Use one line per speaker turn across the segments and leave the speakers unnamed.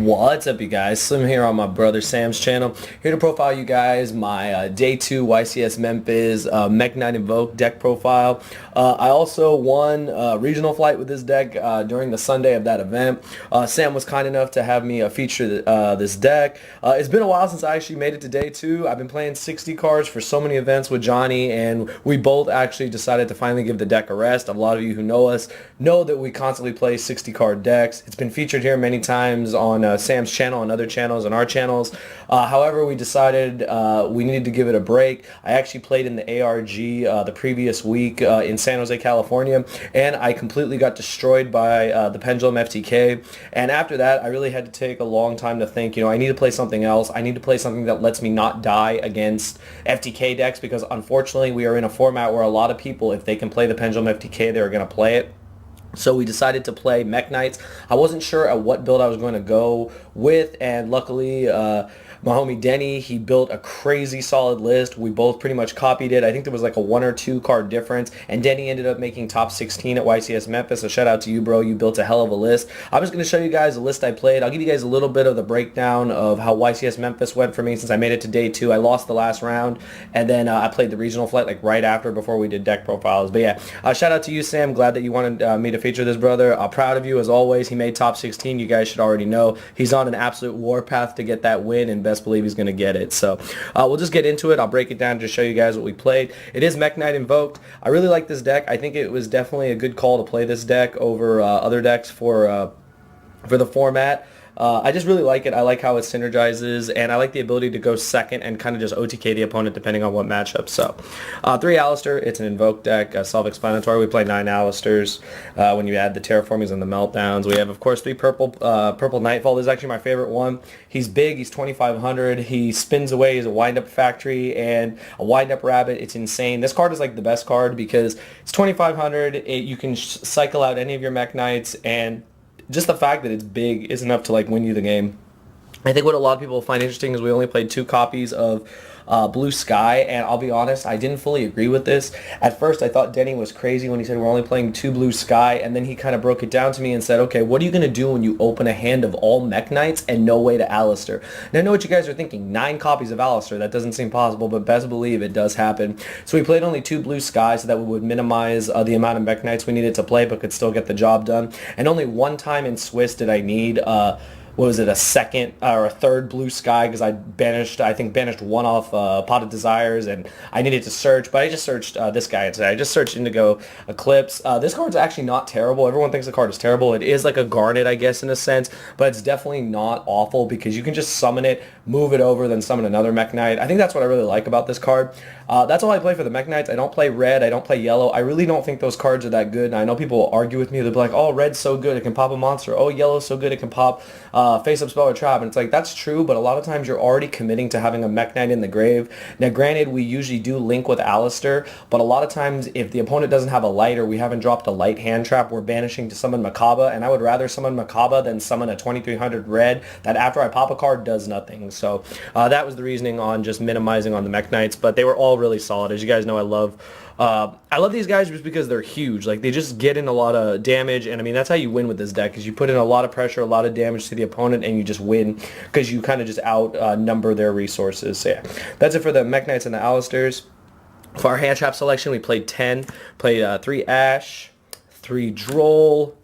What's up, you guys? Slim here on my brother Sam's channel. Here to profile you guys my Day 2 YCS Memphis Mech Knight Invoke deck profile. I also won a regional flight with this deck during the Sunday of that event. Sam was kind enough to have me feature this deck. It's been a while since I actually made it to Day 2. I've been playing 60 cards for so many events with Johnny, and we both actually decided to finally give the deck a rest. A lot of you who know us know that we constantly play 60 card decks. It's been featured here many times on Sam's channel and other channels and our channels. However, we decided we needed to give it a break. I actually played in the ARG the previous week in San Jose, California, and I completely got destroyed by the Pendulum FTK. And after that, I really had to take a long time to think, I need to play something else. I need to play something that lets me not die against FTK decks, because unfortunately we are in a format where a lot of people, if they can play the Pendulum FTK, they're going to play it. So we decided to play Mech Knights. I wasn't sure at what build I was going to go with, and luckily my homie Denny, he built a crazy solid list. We both pretty much copied it. I think there was like a 1 or 2 card difference, and Denny ended up making top 16 at YCS Memphis, so shout out to you, bro. You built a hell of a list. I'm just going to show you guys the list I played. I'll give you guys a little bit of the breakdown of how YCS Memphis went for me since I made it to Day 2. I lost the last round, and then I played the regional flight like right after, before we did deck profiles. But yeah, shout out to you, Sam. Glad that you wanted me to feature this brother. Proud of you as always. He made top 16. You guys should already know he's on an absolute warpath to get that win, and best believe he's going to get it. So we'll just get into it. I'll break it down to show you guys what we played. It is Mech Knight Invoked. I really like this deck. I think it was definitely a good call to play this deck over other decks for the format. I just really like it. I like how it synergizes, and I like the ability to go second and kind of just OTK the opponent depending on what matchup. So 3 Alistair, it's an Invoke deck, self-explanatory. We play 9 Alistairs when you add the Terraformings and the Meltdowns. We have, of course, 3 Purple Nightfall. This is actually my favorite one. He's big, he's 2,500, he spins away, he's a wind-up factory and a wind-up rabbit. It's insane. This card is like the best card because it's 2,500, you can cycle out any of your Mech Knights, and just the fact that it's big is enough to like win you the game. I think what a lot of people find interesting is we only played 2 copies of Blue Sky, and I'll be honest, I didn't fully agree with this. At first, I thought Denny was crazy when he said we're only playing 2 Blue Sky, and then he kind of broke it down to me and said, okay, what are you going to do when you open a hand of all Mech Knights and no way to Alistair? And I know what you guys are thinking, 9 copies of Alistair, that doesn't seem possible, but best believe it does happen. So we played only 2 Blue Sky so that we would minimize the amount of Mech Knights we needed to play, but could still get the job done. And only 1 time in Swiss did I need what was it, a second or a third Blue Sky, because I think banished 1 off Pot of Desires, and I needed to search, but I just searched this guy instead. I just searched Indigo Eclipse. This card's actually not terrible. Everyone thinks the card is terrible. It is like a Garnet, I guess, in a sense, but it's definitely not awful because you can just summon it, move it over, then summon another Mech Knight. I think that's what I really like about this card. That's all I play for the Mech Knights. I don't play red. I don't play yellow. I really don't think those cards are that good. And I know people will argue with me. They'll be like, oh, red's so good, it can pop a monster. Oh, yellow's so good, it can pop face-up spell or trap. And it's like, that's true, but a lot of times you're already committing to having a Mech Knight in the grave. Now, granted, we usually do link with Alistair, but a lot of times if the opponent doesn't have a light or we haven't dropped a light hand trap, we're banishing to summon Macabre, and I would rather summon Macabre than summon a 2,300 red that after I pop a card does nothing. So that was the reasoning on just minimizing on the Mech Knights, but they were all really solid. As you guys know, I love these guys just because they're huge. Like, they just get in a lot of damage, and I mean, that's how you win with this deck, is you put in a lot of pressure, a lot of damage to the opponent, and you just win because you kind of just outnumber their resources. So yeah, that's it for the Mech Knights and the Alistairs. For our hand trap selection, we played 10. Played 3 Ash, 3 Droll,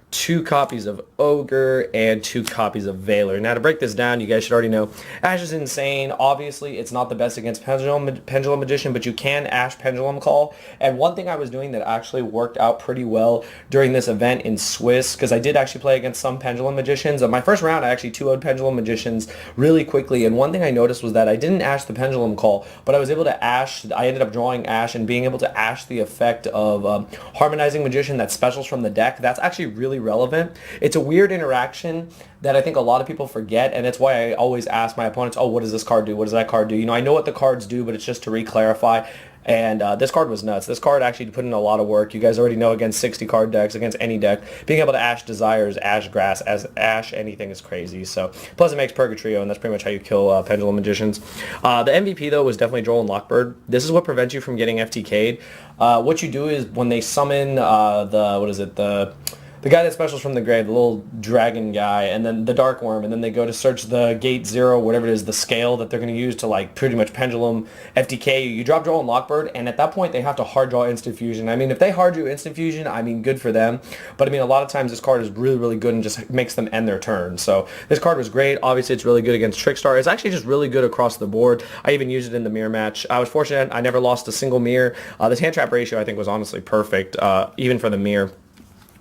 2 copies of Ogre, and 2 copies of Veiler. Now, to break this down, you guys should already know, Ash is insane. Obviously, it's not the best against Pendulum Magician, but you can Ash Pendulum Call. And one thing I was doing that actually worked out pretty well during this event in Swiss, because I did actually play against some Pendulum Magicians. My first round, I actually 2-0'd Pendulum Magicians really quickly, and one thing I noticed was that I didn't Ash the Pendulum Call, but I was able to Ash, I ended up drawing Ash and being able to Ash the effect of Harmonizing Magician that specials from the deck. That's actually really relevant. It's a weird interaction that I think a lot of people forget, and it's why I always ask my opponents, oh, what does this card do? What does that card do? I know what the cards do, but it's just to re-clarify. And this card was nuts. This card actually put in a lot of work. You guys already know against 60 card decks, against any deck, being able to Ash Desires, Ash Grass, as Ash anything is crazy. So plus it makes Purgatrio, and that's pretty much how you kill Pendulum Magicians. The MVP though was definitely Droll and Lockbird. This is what prevents you from getting FTK'd. What you do is when they summon the The guy that specials from the grave, the little dragon guy, and then the dark worm, and then they go to search the gate 0, whatever it is, the scale that they're going to use to like pretty much pendulum FTK. You drop Joel and Lockbird, and at that point they have to hard draw instant fusion. I mean, if they hard draw instant fusion, I mean, good for them. But I mean, a lot of times this card is really, really good and just makes them end their turn. So this card was great. Obviously, it's really good against Trickstar. It's actually just really good across the board. I even used it in the mirror match. I was fortunate. I never lost a single mirror. This hand trap ratio, I think, was honestly perfect, even for the mirror.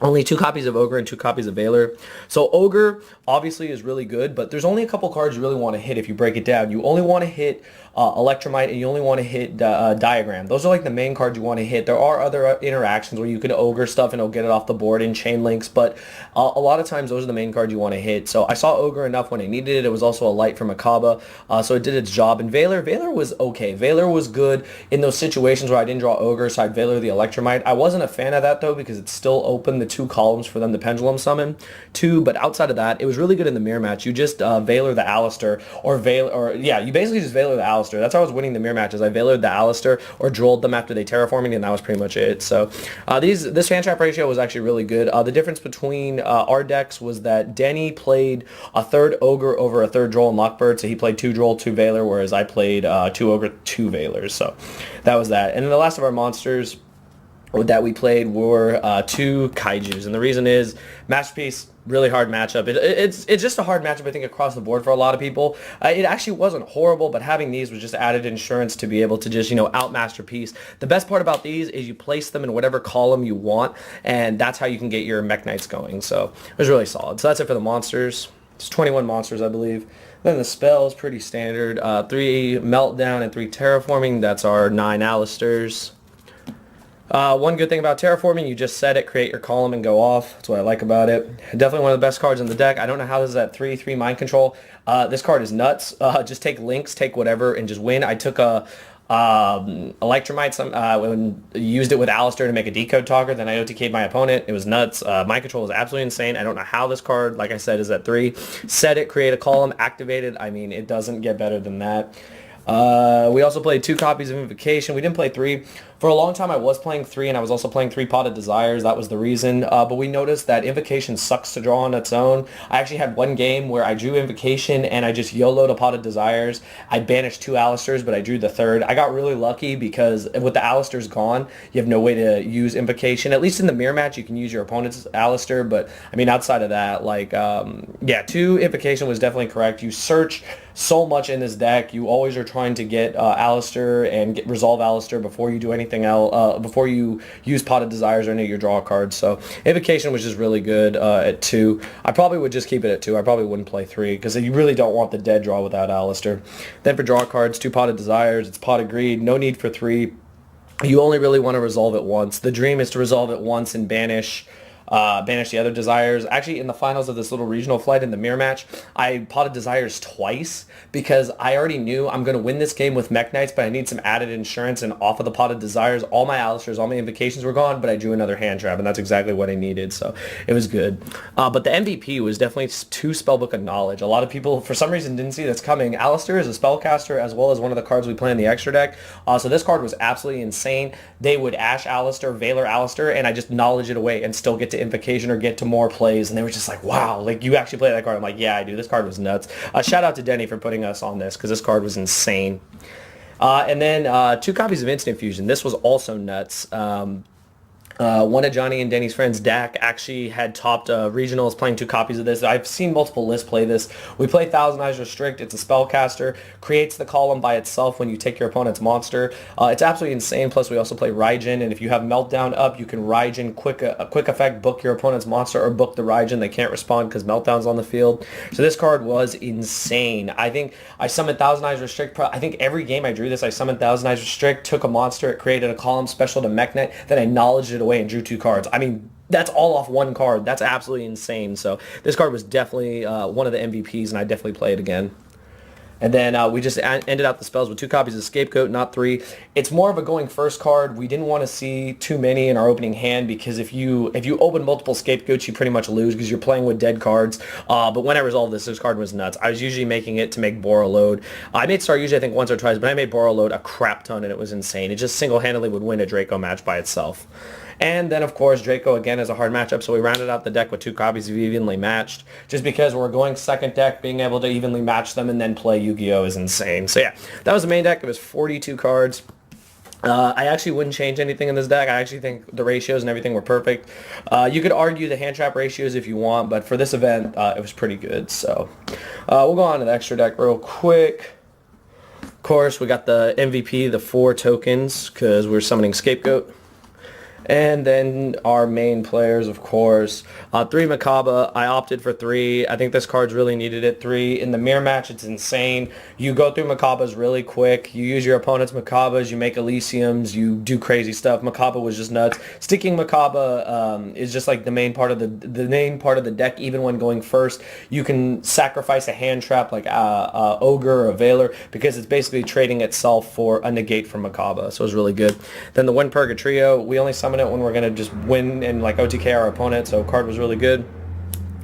Only 2 copies of Ogre and 2 copies of Veiler. So Ogre obviously is really good, but there's only a couple cards you really want to hit if you break it down. You only want to hit Electromite, and you only want to hit Diagram. Those are like the main cards you want to hit. There are other interactions where you can Ogre stuff and it'll get it off the board in Chain Links, but a lot of times those are the main cards you want to hit. So I saw Ogre enough when I needed it. It was also a light from Akaba, so it did its job. And Veiler was okay. Veiler was good in those situations where I didn't draw Ogre, so I'd Veiler the Electromite. I wasn't a fan of that though because it still opened the 2 columns for them to pendulum summon too, but outside of that, it was really good in the mirror match. You just Veiler the Alistair, you basically just Veiler the Alistair. That's how I was winning the mirror matches. I Veilered the Alistair or drolled them after they terraforming, and that was pretty much it. So this fan trap ratio was actually really good. The difference between our decks was that Denny played a 3rd Ogre over a 3rd Droll and Lockbird, so he played 2 Droll, 2 Veiler, whereas I played 2 Ogre, 2 Veilers. So that was that. And then the last of our monsters that we played were 2 Kaijus, and the reason is Masterpiece, really hard matchup. It's just a hard matchup, I think, across the board for a lot of people. It actually wasn't horrible, but having these was just added insurance to be able to just, out Masterpiece. The best part about these is you place them in whatever column you want, and that's how you can get your Mech Knights going. So it was really solid. So that's it for the monsters. It's 21 monsters, I believe. Then the spells, pretty standard. 3 Meltdown and 3 Terraforming. That's our 9 Alistairs. One good thing about Terraforming, you just set it, create your column, and go off. That's what I like about it. Definitely one of the best cards in the deck. I don't know how this is at 3/3 Mind Control. This card is nuts. Just take links, take whatever, and just win. I took a Electromite, when used it with Alistair to make a decode talker, then I OTK'd my opponent. It was nuts. Mind Control is absolutely insane. I don't know how this card, like I said, is at 3. Set it, create a column, activate it. I mean, it doesn't get better than that. We also played 2 copies of Invocation. We didn't play 3. For a long time, I was playing 3, and I was also playing 3 Potted Desires. That was the reason. But we noticed that Invocation sucks to draw on its own. I actually had one game where I drew Invocation, and I just YOLO'd a Potted Desires. I banished 2 Alistairs, but I drew the 3rd. I got really lucky because with the Alistairs gone, you have no way to use Invocation. At least in the mirror match, you can use your opponent's Alistair, but I mean, outside of that, 2 Invocation was definitely correct. You search so much in this deck. You always are trying to get Alistair and resolve Alistair before you do anything else, before you use Potted Desires or any of your draw cards. So Invocation was just really good at 2. I probably would just keep it at 2. I probably wouldn't play 3 because you really don't want the dead draw without Alistair. Then for draw cards, 2 Potted Desires, it's Pot of Greed, no need for 3. You only really want to resolve it once. The dream is to resolve it once and banish the other Desires. Actually, in the finals of this little regional flight in the mirror match, I Potted Desires twice because I already knew I'm going to win this game with Mech Knights, but I need some added insurance, and off of the Potted Desires, all my Alistairs, all my Invocations were gone, but I drew another hand trap, and that's exactly what I needed, so it was good. But the MVP was definitely 2 Spellbook of Knowledge. A lot of people, for some reason, didn't see this coming. Alistair is a spellcaster as well as one of the cards we play in the extra deck, so this card was absolutely insane. They would Ash Alistair, Veiler Alistair, and I just knowledge it away and still get to Invocation or get to more plays, and they were just like, wow, like, you actually play that card. I'm like, yeah, I do. This card was nuts. Shout out to Denny for putting us on this because this card was insane. And then 2 copies of Instant Fusion. This was also nuts. One of Johnny and Denny's friends, Dak, actually had topped regionals playing 2 copies of this. I've seen multiple lists play this. We play Thousand Eyes Restrict. It's a spellcaster. Creates the column by itself when you take your opponent's monster. It's absolutely insane. Plus, we also play Raijin, and if you have Meltdown up, you can Raijin quick effect, book your opponent's monster, or book the Raijin. They can't respond because Meltdown's on the field. So this card was insane. I think I summoned Thousand Eyes Restrict. I think every game I drew this, I summoned Thousand Eyes Restrict, took a monster, it created a column special to Mech Knight, then I knowledged it away and drew 2 cards. I mean, that's all off 1 card. That's absolutely insane. So this card was definitely one of the MVPs, and I definitely play it again. And then we just ended out the spells with 2 copies of Scapegoat, not 3. It's more of a going first card. We didn't want to see too many in our opening hand because if you open multiple Scapegoats, you pretty much lose because you're playing with dead cards. But when I resolved this card was nuts. I was usually making it to make Boro load. I made Star usually I think once or twice, but I made Boro load a crap ton and it was insane. It just single-handedly would win a Draco match by itself. And then, of course, Draco, again, is a hard matchup, so we rounded out the deck with 2 copies of evenly matched. Just because we're going second deck, being able to evenly match them and then play Yu-Gi-Oh! Is insane. So yeah, that was the main deck. It was 42 cards. I actually wouldn't change anything in this deck. I actually think the ratios and everything were perfect. You could argue the hand trap ratios if you want, but for this event, it was pretty good. So we'll go on to the extra deck real quick. Of course, we got the MVP, the 4 tokens, because we're summoning Scapegoat. And then our main players, of course. 3 Makaba. I opted for 3. I think this card's really needed at 3. In the mirror match, it's insane. You go through Makabas really quick. You use your opponent's Makabas. You make Elysiums. You do crazy stuff. Makaba was just nuts. Sticking Makaba is just like the main part of the deck. Even when going first, you can sacrifice a hand trap like Ogre or Veiler because it's basically trading itself for a negate from Makaba. So it was really good. Then the Wind Purgatrio. We only summon it when we're going to just win and like OTK our opponent, so card was really good.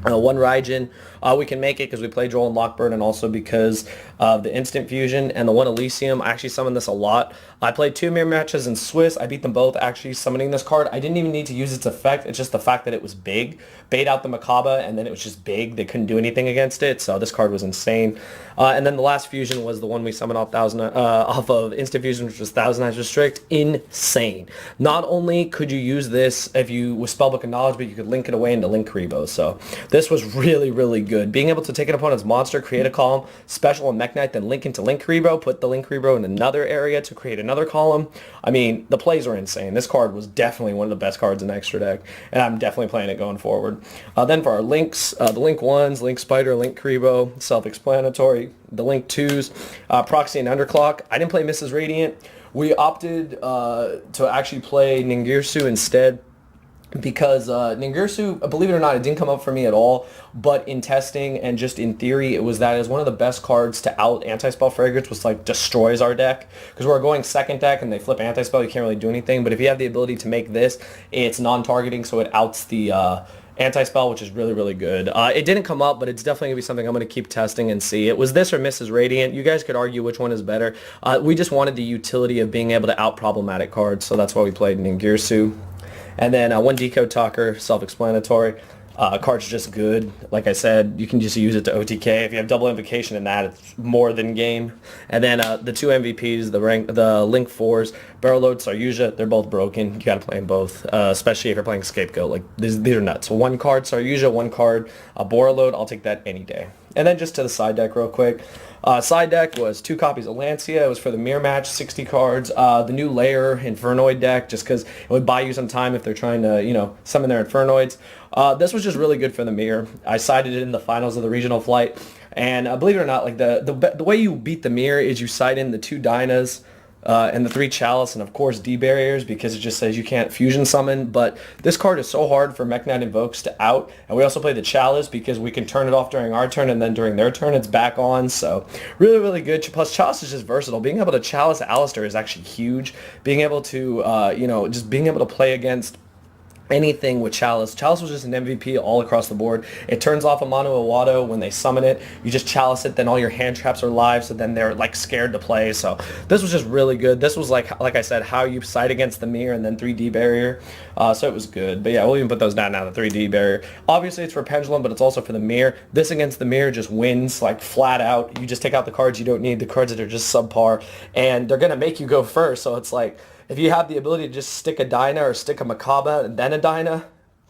1 Raijin, we can make it because we play Joel and Lockbird and also because of the instant fusion. And the 1 Elysium, I actually summoned this a lot. I played 2 mirror matches in Swiss. I beat them both actually summoning this card. I didn't even need to use its effect. It's just the fact that it was big. Bait out the Makaba and then it was just big. They couldn't do anything against it, so this card was insane. And then the last fusion was the one we summoned off of instant fusion, which was Thousand Eyes Restrict. Insane. Not only could you use this if you with Spellbook of Knowledge, but you could link it away into Link Karibo. So this was really, really good. Being able to take an opponent's monster, create a column, special and Mech Knight, then link into Link Karibo, put the Link Karibo in another area to create another column. I mean, the plays are insane. This card was definitely one of the best cards in Extra Deck, and I'm definitely playing it going forward. Then for our links, the Link 1s, Link Spider, Link Karibo, self-explanatory. The Link 2s, Proxy and Underclock. I didn't play Mrs. Radiant. We opted to actually play Ningirsu instead because Ningirsu, believe it or not, it didn't come up for me at all, but in testing and just in theory, it was one of the best cards to out Anti-Spell Fragrance, was like destroys our deck, because we're going second deck and they flip Anti-Spell, you can't really do anything, but if you have the ability to make this, it's non-targeting, so it outs the Anti-Spell, which is really, really good. It didn't come up, but it's definitely going to be something I'm going to keep testing and see. It was this or Mrs. Radiant. You guys could argue which one is better. We just wanted the utility of being able to out problematic cards, so that's why we played Ningirsu. And then 1 Decode Talker, self-explanatory. Card's just good. Like I said, you can just use it to OTK. If you have double invocation in that, it's more than game. And then the 2 MVPs, the Link 4s, Barrel Load, Saryuja, they're both broken. You gotta play them both, especially if you're playing Scapegoat. Like these are nuts. So 1 card Saryuja, 1 card Bora Load, I'll take that any day. And then just to the side deck real quick. Side deck was 2 copies of Lancia. It was for the mirror match, 60 cards. The new Layer Infernoid deck, just because it would buy you some time if they're trying to, summon their Infernoids. This was just really good for the mirror. I sided it in the finals of the regional flight. And believe it or not, like the way you beat the mirror is you side in the 2 Dynas, and the 3 Chalice, and of course D-Barriers, because it just says you can't fusion summon. But this card is so hard for Mech Knight Invokes to out, and we also play the Chalice because we can turn it off during our turn, and then during their turn it's back on. So really, really good. Plus Chalice is just versatile. Being able to Chalice Alistair is actually huge. Being able to, just being able to play against anything with Chalice. Chalice was just an MVP all across the board. It turns off a Mono Iwado when they summon it. You just Chalice it, then all your hand traps are live, so then they're like scared to play. So this was just really good. This was like I said, how you side against the mirror and then 3D barrier. So it was good. But yeah, we'll even put those down now, the 3D barrier. Obviously it's for Pendulum, but it's also for the mirror. This against the mirror just wins like flat out. You just take out the cards you don't need, the cards that are just subpar, and they're gonna make you go first. So it's like, if you have the ability to just stick a Dyna or stick a Makaba and then a Dyna,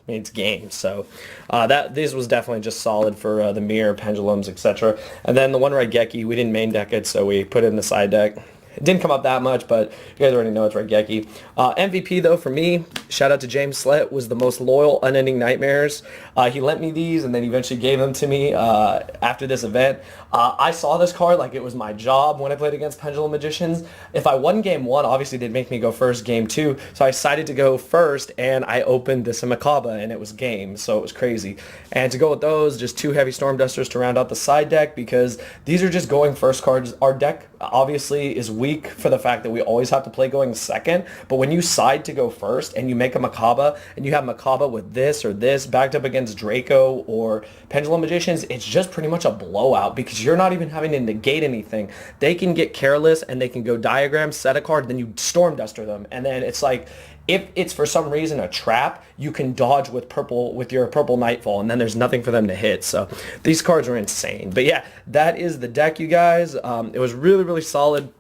I mean, it's game. So this was definitely just solid for the mirror, pendulums, etc. And then the 1 Raigeki, we didn't main deck it, so we put it in the side deck. It didn't come up that much, but you guys already know it's Raigeki. MVP, though, for me, shout out to James Slett, was the most loyal Unending Nightmares. He lent me these and then eventually gave them to me after this event. I saw this card like it was my job when I played against Pendulum Magicians. If I won game 1, obviously they'd make me go first game 2, so I decided to go first, and I opened this Macabre, and it was game, so it was crazy. And to go with those, just 2 heavy Storm Dusters to round out the side deck, because these are just going first cards. Our deck obviously is weak for the fact that we always have to play going second, but when you side to go first and you make a Macabre, and you have Macabre with this or this backed up against Draco or Pendulum Magicians, it's just pretty much a blowout, because you're not even having to negate anything. They can get careless and they can go Diagram, set a card, then you Storm Duster them, and then it's like, if it's for some reason a trap, you can dodge with your purple Nightfall, and then there's nothing for them to hit. So these cards are insane. But yeah, that is the deck, you guys. It was really, really solid.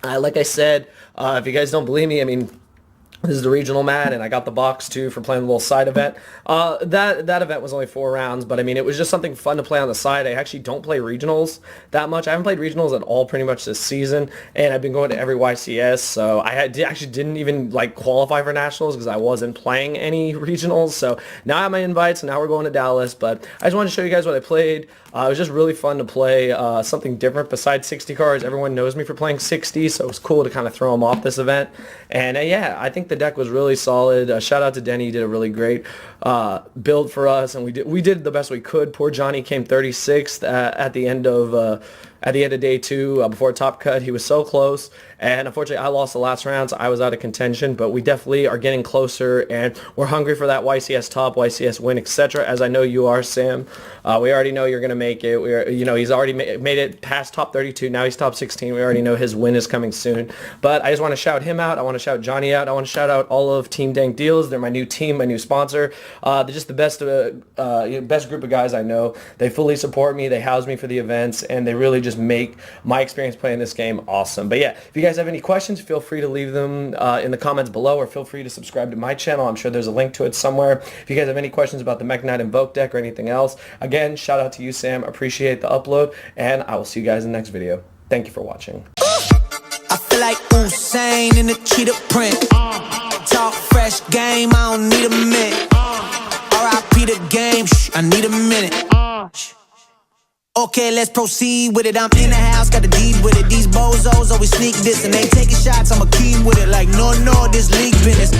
Like I said, if you guys don't believe me, I mean, this is the regional mat, and I got the box too for playing a little side event. That event was only 4 rounds, but I mean, it was just something fun to play on the side. I actually don't play regionals that much. I haven't played regionals at all pretty much this season, and I've been going to every YCS, so I actually didn't even like qualify for nationals because I wasn't playing any regionals. So now I have my invites, and now we're going to Dallas, but I just wanted to show you guys what I played. It was just really fun to play something different besides 60 cards. Everyone knows me for playing 60, so it was cool to kind of throw them off this event. And yeah, I think the deck was really solid. Shout out to Denny, he did a really great build for us, and we did the best we could. Poor Johnny came 36th at the end of day 2 before top cut. He was so close, and unfortunately I lost the last round, so I was out of contention, but we definitely are getting closer, and we're hungry for that YCS top, YCS win, etc., as I know you are, Sam. We already know you're going to make it. He's already made it past top 32. Now he's top 16. We already know his win is coming soon, but I just want to shout him out. I want to shout Johnny out. I want to shout out all of Team Dank Deals. They're my new team, my new sponsor. They're just the best group of guys I know. They fully support me. They house me for the events, and they really just make my experience playing this game awesome. But yeah, if you guys have any questions, feel free to leave them in the comments below, or feel free to subscribe to my channel. I'm sure there's a link to it somewhere. If you guys have any questions about the Mech Knight Invoke deck or anything else, again, shout out to you, Sam. Appreciate the upload, and I will see you guys in the next video. Thank you for watching.
I feel like Usain in the cheetah print. Talk fresh game, I don't need a minute. R.I.P. the game, I need a minute. Okay, let's proceed with it. I'm in the house, got the deed with it. These bozos always sneak this, and they taking shots, I'ma keep with it. Like, no, this league business.